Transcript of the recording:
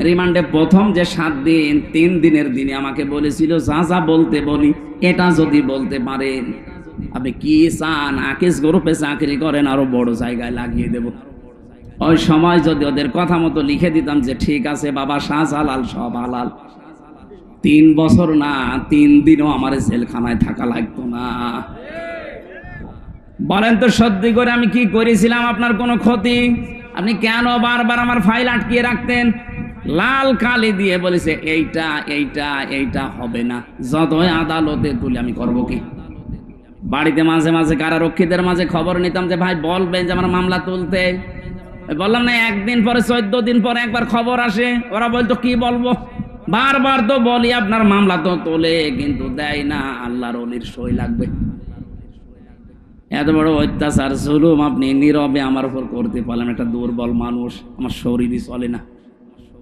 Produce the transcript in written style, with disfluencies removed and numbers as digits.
রিমান্ডে প্রথম যে 7 দিন 3 দিনের দিনে আমাকে বলেছিল যা যা বলতে বলি এটা যদি বলতে পারেন আপনি কি চান, আকিস গ্রুপে চাকরি করেন, আরো বড় জায়গায় লাগিয়ে দেব। ওই সময় যদি ওদের কথা মতো লিখে দিতাম যে ঠিক আছে বাবা, শ্বাস হালাল সব হালাল, 3 বছর না 3 দিনও আমার জেলখানায় থাকা লাগতো না। বলেন তো সত্যি করে আমি কি করেছিলাম আপনার কোনো ক্ষতি? আপনি কেন বারবার আমার ফাইল আটকিয়ে রাখতেন? লাল কালি দিয়ে বলেছে এইটা এইটা এইটা হবে না, যতই আদালতে তুলে আমি করবো কি? বাড়িতে মাঝে মাঝে কারারক্ষীদের মাঝে খবর নিতাম যে ভাই বলবেন যে আমার মামলা তুলতে। বললাম না, একদিন পরে 14 দিন পরে একবার খবর আসে, ওরা বলতো কি বলবো, বারবার তো বলি আপনার মামলা তো তোলে, কিন্তু দেয় না, আল্লাহর ওলির সই লাগবে। এত বড় অত্যাচার জুলুম আপনি নীরবে আমার উপর করতে পারলেন, একটা দুর্বল মানুষ, আমার শরীরই চলে না।